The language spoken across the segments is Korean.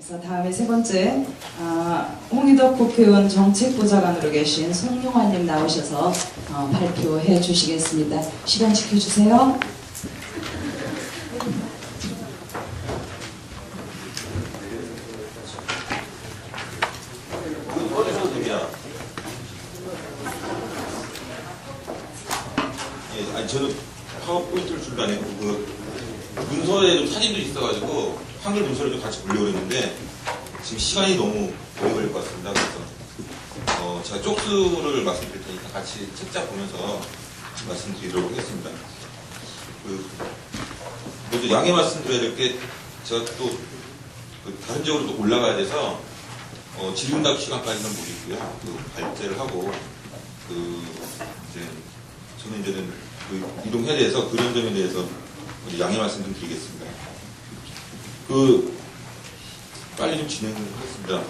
자, 다음에 세 번째, 홍희덕 국회의원 정책보좌관으로 계신 송용환님 나오셔서 발표해 주시겠습니다. 시간 지켜주세요. 저는 파워포인트를 준비 안 했고 문서에 좀 사진도 있어가지고 한글 문서를 좀 같이 보려고 했는데 지금 시간이 너무 오래 걸릴 것 같습니다. 그래서 제가 쪽수를 말씀드릴 테니까 같이 책자 보면서 말씀드리도록 하겠습니다. 먼저 양해 말씀드려야 될 게 제가 또 다른 지역으로 또 올라가야 돼서 질의응답 시간까지는 못 있고요. 발제를 하고 저는 이제는 이동해야 돼서 그런 점에 대해서 양해 말씀 좀 드리겠습니다. 빨리 좀 진행을 하겠습니다.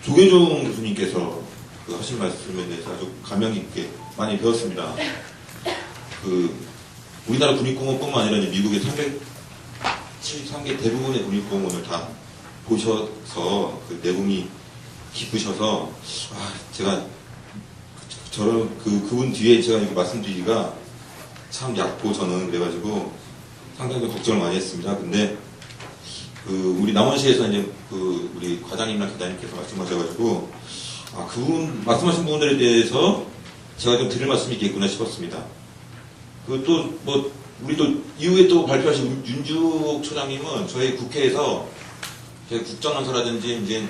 조계종 교수님께서 하신 말씀에 대해서 아주 감명 깊게 많이 배웠습니다. 우리나라 국립공원뿐만 아니라 미국의 373개 대부분의 국립공원을 다 보셔서 내공이 기쁘셔서 제가 그분 뒤에 제가 이거 말씀드리기가 참 얕고 저는 그래가지고 상당히 걱정을 많이 했습니다. 근데 우리 남원시에서 이제 우리 과장님이나 기자님께서 말씀하셔가지고 그분 말씀하신 부분들에 대해서 제가 좀 드릴 말씀이 있겠구나 싶었습니다. 우리 또 이후에 또 발표하신 윤주옥 처장님은 저희 국회에서 저희 국정원서라든지 이제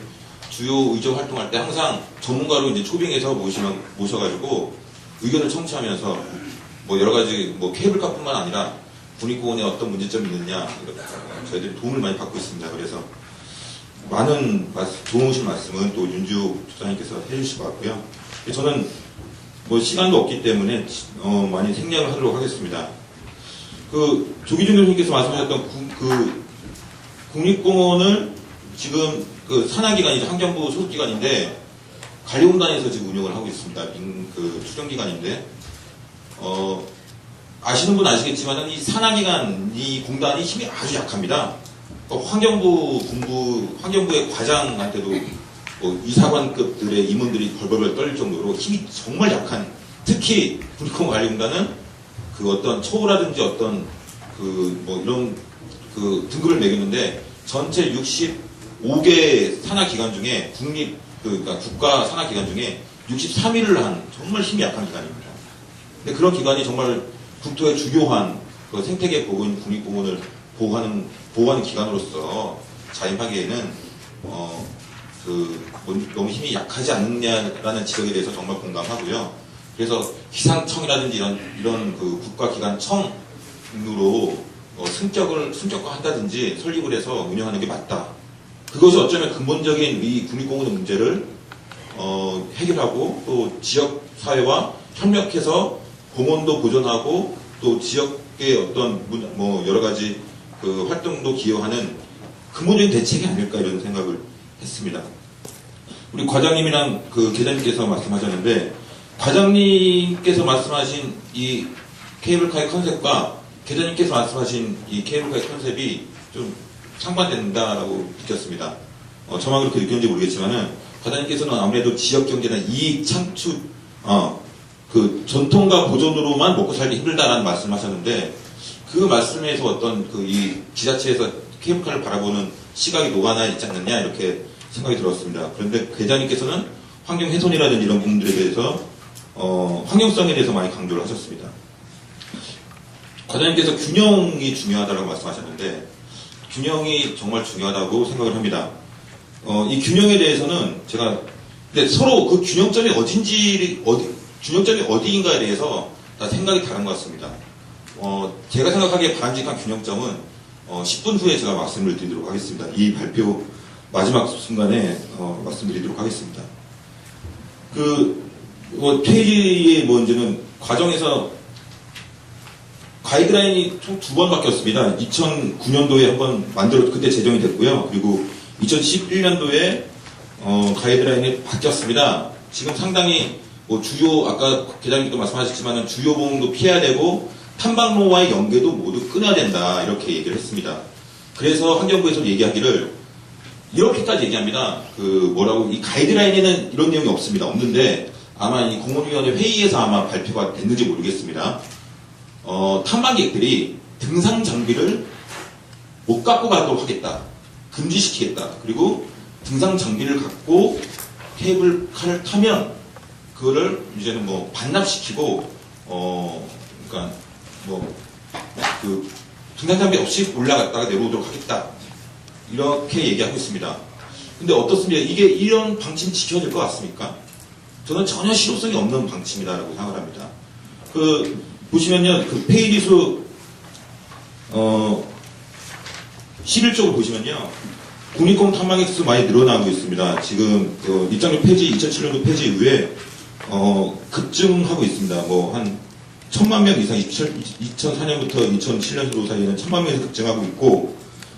주요 의정 활동할 때 항상 전문가로 이제 초빙해서 모셔가지고 의견을 청취하면서 여러 가지 케이블카뿐만 아니라 국립공원에 어떤 문제점이 있느냐 저희들이 도움을 많이 받고 있습니다. 그래서 많은 좋으신 말씀은 또 윤주 조장님께서 해주실 것 같고요. 저는 시간도 없기 때문에 많이 생략을 하도록 하겠습니다. 조기준 교수님께서 말씀하셨던 국립공원을 지금 산하기관이 환경부 소속기관인데 관리공단에서 지금 운영을 하고 있습니다. 추정기관인데 아시는 분 아시겠지만 이 산하기관 이 공단이 힘이 아주 약합니다. 환경부의 과장한테도 이사관급들의 임원들이 벌벌 떨릴 정도로 힘이 정말 약한, 특히 국립공원 관리공단은 어떤 초라든지 어떤 이런 등급을 매겼는데 전체 65개 산하기관 중에 그러니까 국가 산하기관 중에 63위를 한 정말 힘이 약한 기관입니다. 근데 그런 기관이 정말 국토의 주요한 생태계 보호인 국립공원을 보호하는 기관으로서 자임하기에는 너무 힘이 약하지 않느냐라는 지적에 대해서 정말 공감하고요. 그래서 기상청이라든지 이런 국가기관 청으로 승격화한다든지 설립을 해서 운영하는 게 맞다. 그것이 어쩌면 근본적인 이 국립공원의 문제를 해결하고 또 지역사회와 협력해서 공원도 보존하고 또 지역의 어떤 여러 가지 활동도 기여하는 근본적인 대책이 아닐까 이런 생각을 했습니다. 우리 과장님이랑 계장님께서 말씀하셨는데 과장님께서 말씀하신 이 케이블카의 컨셉과 계장님께서 말씀하신 이 케이블카의 컨셉이 좀 상반된다라고 느꼈습니다. 저만 그렇게 느꼈는지 모르겠지만은 과장님께서는 아무래도 지역경제나 이익 창출, 전통과 보존으로만 먹고 살기 힘들다라는 말씀하셨는데 그 말씀에서 어떤 이 지자체에서 케이블카를 바라보는 시각이 녹아나 있지 않느냐 이렇게 생각이 들었습니다. 그런데 계장님께서는 환경 훼손이라든지 이런 부분들에 대해서 환경성에 대해서 많이 강조를 하셨습니다. 과장님께서 균형이 중요하다고 말씀하셨는데 균형이 정말 중요하다고 생각을 합니다. 이 균형에 대해서는 근데 서로 그 균형점이 균형점이 어디인가에 대해서 다 생각이 다른 것 같습니다. 제가 생각하기에 바람직한 균형점은 10분 후에 제가 말씀을 드리도록 하겠습니다. 이 발표 마지막 순간에 말씀드리도록 하겠습니다. 페이지의 문제는 과정에서 가이드라인이 총 2번 바뀌었습니다. 2009년도에 한번 그때 제정이 됐고요. 그리고 2011년도에 가이드라인이 바뀌었습니다. 지금 상당히 주요, 아까 계장님도 말씀하셨지만 주요 보험도 피해야 되고 탐방로와의 연계도 모두 끊어야 된다 이렇게 얘기를 했습니다. 그래서 환경부에서 얘기하기를 이렇게까지 얘기합니다. 이 가이드라인에는 이런 내용이 없습니다. 없는데 아마 이 공원위원회 회의에서 아마 발표가 됐는지 모르겠습니다. 탐방객들이 등산 장비를 못 갖고 가도록 하겠다. 금지시키겠다. 그리고 등산 장비를 갖고 케이블카를 타면 그거를 이제는 뭐 반납시키고 그러니까 등산 장비 없이 올라갔다가 내려오도록 하겠다. 이렇게 얘기하고 있습니다. 근데 어떻습니까? 이게 이런 방침 지켜질 것 같습니까? 저는 전혀 실효성이 없는 방침이다라고 생각을 합니다. 보시면요, 페이지 수 11쪽을 보시면요, 국립공원 탐방객 수 많이 늘어나고 있습니다. 지금 입장료 폐지 2007년도 폐지 이후에 급증하고 있습니다. 뭐 한 1000만 명 이상 2004년부터 2007년도 사이에는 1000만 명에서 급증하고 있고,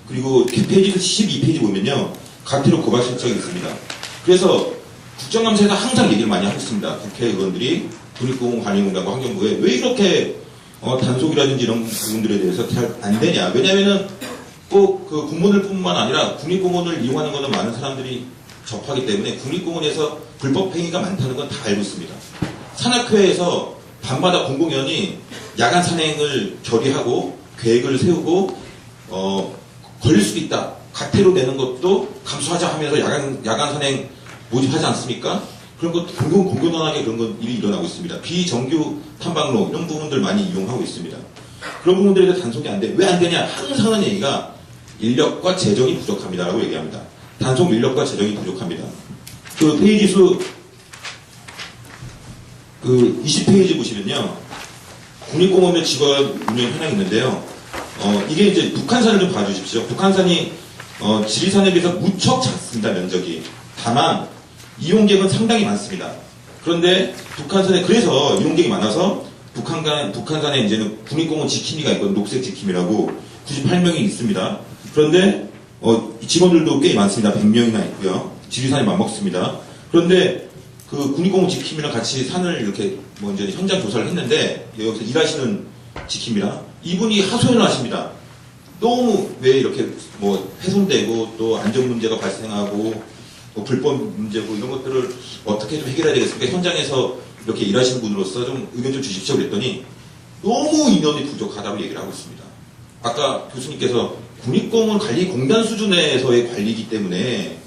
그리고 페이지 12페이지 보면요, 가태료 고발 실적이 있습니다. 그래서 국정감사에서 항상 얘기를 많이 하고 있습니다. 국회의원들이 국립공원 관리공단과 환경부에 왜 이렇게 단속이라든지 이런 부분들에 대해서 잘 안 되냐. 왜냐면은 꼭 공무원들 뿐만 아니라 국립공원을 이용하는 것은 많은 사람들이 접하기 때문에 국립공원에서 불법 행위가 많다는 건 다 알고 있습니다. 산악회에서 밤마다 공공연히 야간 산행을 결의하고 계획을 세우고 걸릴 수도 있다. 가태료 내는 것도 감수하자 하면서 야간 산행 모집하지 않습니까? 그런 것 공공연하게 그런 건 일이 일어나고 있습니다. 비정규 탐방로 이런 부분들 많이 이용하고 있습니다. 그런 부분들에 대해서 단속이 안 돼. 왜 안 되냐? 항상 하는 얘기가 인력과 재정이 부족합니다라고 얘기합니다. 단속 인력과 재정이 부족합니다. 페이지 수 20페이지 보시면요, 국립공원의 직원 운영 현황이 있는데요. 이게 이제 북한산을 좀 봐주십시오. 북한산이 지리산에 비해서 무척 작습니다, 면적이. 다만 이용객은 상당히 많습니다. 그런데 북한산에 그래서 이용객이 많아서 북한산에 이제는 국립공원 지킴이가 있고 녹색 지킴이라고 98명이 있습니다. 그런데 직원들도 꽤 많습니다. 100명이나 있고요. 지리산이 맞먹습니다. 그런데 국립공원 지킴이랑 같이 산을 이렇게 이제 현장 조사를 했는데 여기서 일하시는 지킴이랑 이분이 하소연을 하십니다. 너무 왜 이렇게 훼손되고 또 안전 문제가 발생하고 불법 문제고 이런 것들을 어떻게 좀 해결해야 되겠습니까? 현장에서 이렇게 일하시는 분으로서 좀 의견 좀 주십시오 그랬더니 너무 인원이 부족하다고 얘기를 하고 있습니다. 아까 교수님께서 국립공원 관리공단 수준에서의 관리이기 때문에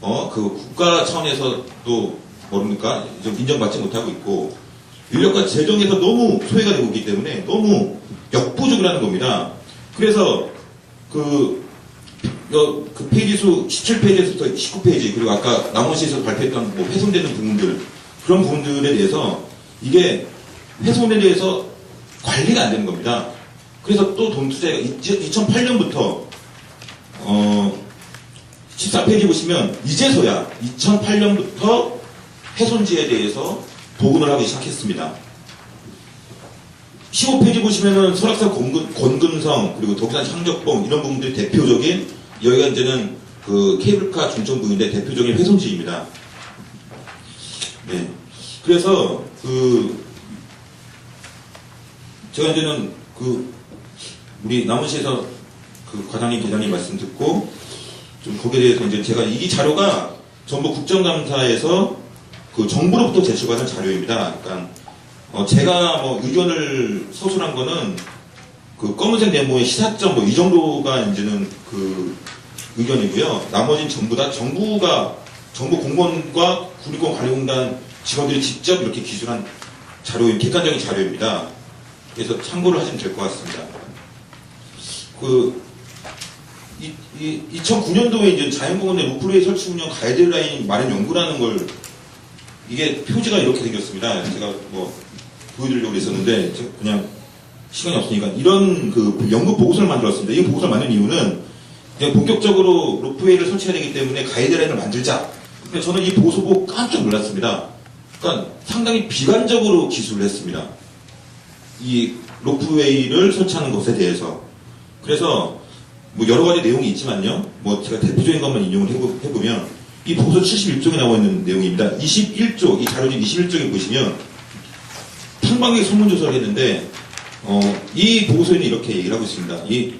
국가 차원에서 또 모릅니까? 좀 인정받지 못하고 있고 인력과 재정에서 너무 소외가 되고 있기 때문에 너무 역부족이라는 겁니다. 그래서 페이지 수 17페이지에서 19페이지 그리고 아까 남원시에서 발표했던 훼손되는 부분들 그런 부분들에 대해서 이게 훼손에 대해서 관리가 안 되는 겁니다. 그래서 또 돈 투자가 2008년부터 14페이지 보시면 이제서야 2008년부터 훼손지에 대해서 보고를 하기 시작했습니다. 15페이지 보시면은 설악산 권금성 그리고 덕산 창적봉 이런 부분들이 대표적인 여기가 이제는 케이블카 중점 부위인데 대표적인 훼손지입니다. 네. 그래서 제가 이제는 우리 남원시에서 과장님, 계장님 말씀 듣고 좀 거기에 대해서 이제 제가 이 자료가 전부 국정감사에서 정부로부터 제출받은 자료입니다. 그러니까 제가 의견을 서술한 거는 검은색 네모의 시사점 이 정도가 이제는 의견이고요. 나머지는 전부 다 정부 공무원과 국립공원 관리공단 직원들이 직접 이렇게 기술한 객관적인 자료입니다. 그래서 참고를 하시면 될 것 같습니다. 2009년도에 이제 자연공원의 루프웨이 설치 운영 가이드라인 마련 연구라는 걸 이게 표지가 이렇게 생겼습니다. 제가 보여드리려고 했었는데 그냥 시간이 없으니까 이런 연구 보고서를 만들었습니다. 이 보고서를 만든 이유는 그냥 본격적으로 루프웨이를 설치해야 되기 때문에 가이드라인을 만들자. 근데 저는 이 보고서 보고 깜짝 놀랐습니다. 그러니까 상당히 비관적으로 기술을 했습니다. 이 루프웨이를 설치하는 것에 대해서. 그래서 여러 가지 내용이 있지만요. 제가 대표적인 것만 인용을 해보면 이 보고서 71쪽에 나와 있는 내용입니다. 21쪽, 이 자료집 21쪽에 보시면 탐방객 소문조사를 했는데 이 보고서에는 이렇게 얘기를 하고 있습니다. 이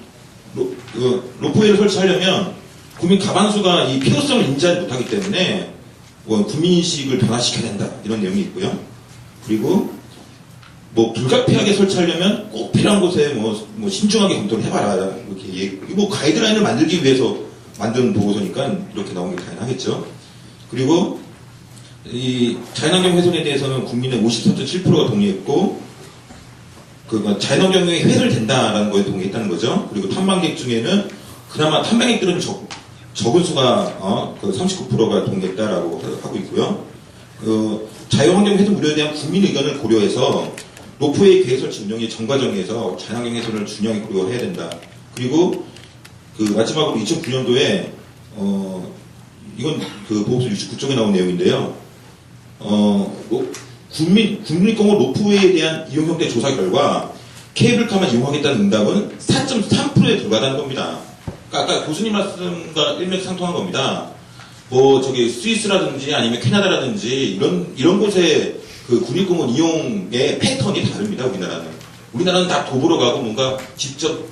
로프웨이를 설치하려면 국민 가반수가 이 필요성을 인지하지 못하기 때문에 국민인식을 변화시켜야 된다, 이런 내용이 있고요. 그리고 불가피하게 설치하려면 꼭 필요한 곳에 신중하게 검토를 해봐라, 이렇게 가이드라인을 만들기 위해서 만든 보고서니까 이렇게 나온 게 당연하겠죠. 그리고 이 자연환경 훼손에 대해서는 국민의 54.7%가 동의했고, 자연환경이 훼손된다라는 거에 동의했다는 거죠. 그리고 탐방객 중에는 그나마 탐방객들은 적은 수가 39%가 동의했다라고 하고 있고요. 자연환경 훼손 우려에 대한 국민 의견을 고려해서 로프웨이 계획 설치 운영의 전 과정에서 자연환경 훼손을 중요하게 고려해야 된다. 그리고 마지막으로 2009년도에 이건 보고서 69쪽에 나온 내용인데요. 국립공원 로프웨이에 대한 이용 형태 조사 결과 케이블카만 이용하겠다는 응답은 4.3%에 불과하다는 겁니다. 그러니까 아까 교수님 말씀과 일맥상통한 겁니다. 스위스라든지 아니면 캐나다라든지 이런 곳에 국립공원 이용의 패턴이 다릅니다. 우리나라는 다 도보로 가고 뭔가 직접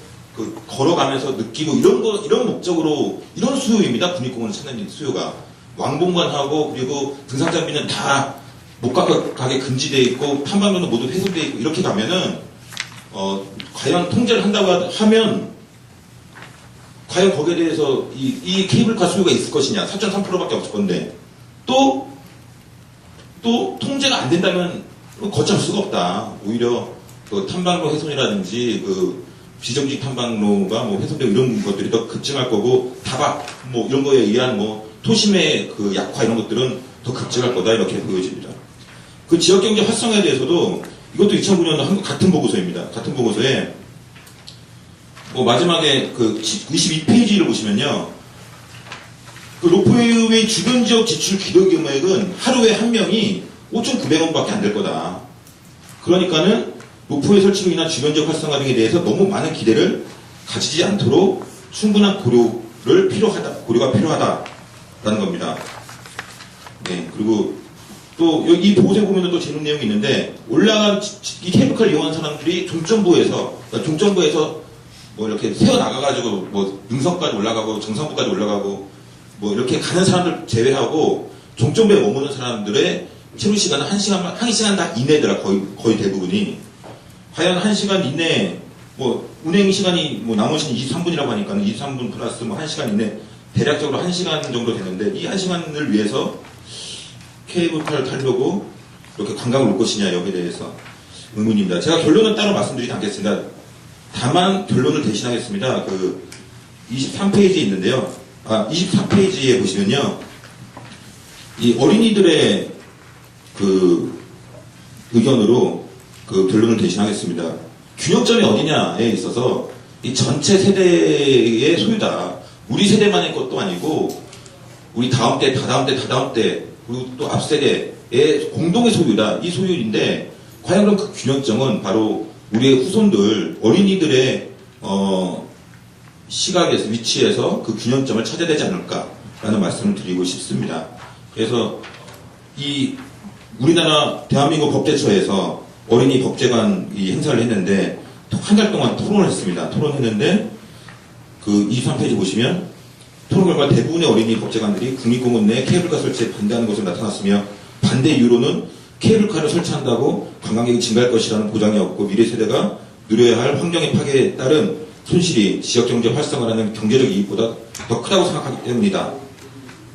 걸어가면서 느끼고 이런 목적으로, 이런 수요입니다. 국립공원을 찾는 수요가. 왕복만하고, 그리고 등산장비는 다 못 가게 금지되어 있고, 탐방로는 모두 훼손되어 있고, 이렇게 가면은, 과연 통제를 한다고 하면, 과연 거기에 대해서 이 케이블카 수요가 있을 것이냐. 4.3%밖에 없을 건데, 또 통제가 안 된다면 거쳐할 수가 없다. 오히려 탐방로 훼손이라든지 비정규직 탐방로가 훼손되고 이런 것들이 더 급증할 거고, 타박 이런 거에 의한 토심의 약화 이런 것들은 더 급증할 거다, 이렇게 보여집니다. 지역경제 활성화에 대해서도 이것도 2009년 같은 보고서입니다. 같은 보고서에 마지막에 22페이지를 보시면요. 로프웨이 주변 지역 지출 기록 금액은 하루에 한 명이 5,900원밖에 안 될 거다. 그러니까는 로프웨이 설치로 인한 주변 지역 활성화 등에 대해서 너무 많은 기대를 가지지 않도록 충분한 고려가 필요하다라는 겁니다. 네, 그리고 또 이 보고서에 보면 또 재밌는 내용이 있는데, 이 케이블카를 이용한 사람들이 종점부에서 이렇게 세워 나가가지고 능선까지 올라가고 정상부까지 올라가고 이렇게 가는 사람들 제외하고 종점부에 머무는 사람들의 체류 시간은 1시간 이내더라, 거의 대부분이. 과연 1시간 이내, 운행 시간이 남은 시간 23분이라고 하니까 23분 플러스 1시간 이내, 대략적으로 1시간 정도 되는데, 이 1시간을 위해서 케이블카를 타려고 이렇게 관광을 올 것이냐, 여기에 대해서 의문입니다. 제가 결론은 따로 말씀드리지 않겠습니다. 다만 결론을 대신하겠습니다. 23페이지에 있는데요. 24페이지에 보시면요. 이 어린이들의 의견으로 결론을 대신하겠습니다. 균형점이 어디냐에 있어서 이 전체 세대의 소유다. 우리 세대만의 것도 아니고 우리 다음 때, 다다음 때, 그리고 또 앞 세대의 공동의 소유다. 이 소유인데, 과연 그럼 그 균형점은 바로 우리의 후손들, 어린이들의 시각에서, 위치에서 그 균형점을 찾아야 되지 않을까라는 말씀을 드리고 싶습니다. 그래서 우리나라 대한민국 법제처에서 어린이 법제관 행사를 했는데, 한 달 동안 토론을 했습니다. 토론했는데 23페이지 보시면 토론 결과 대부분의 어린이 법제관들이 국립공원 내 케이블카 설치에 반대하는 것으로 나타났으며, 반대 이유로는 케이블카를 설치한다고 관광객이 증가할 것이라는 보장이 없고 미래 세대가 누려야 할 환경의 파괴에 따른 손실이 지역경제 활성화라는 경제적 이익보다 더 크다고 생각하기 때문이다.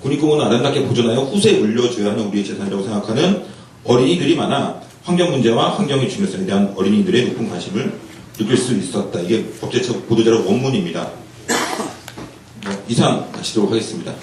국립공원은 아름답게 보존하여 후세에 물려줘야 하는 우리의 재산이라고 생각하는 어린이들이 많아 환경 문제와 환경의 중요성에 대한 어린이들의 높은 관심을 느낄 수 있었다. 이게 법제처 보도자료 원문입니다. 이상 마치도록 하겠습니다.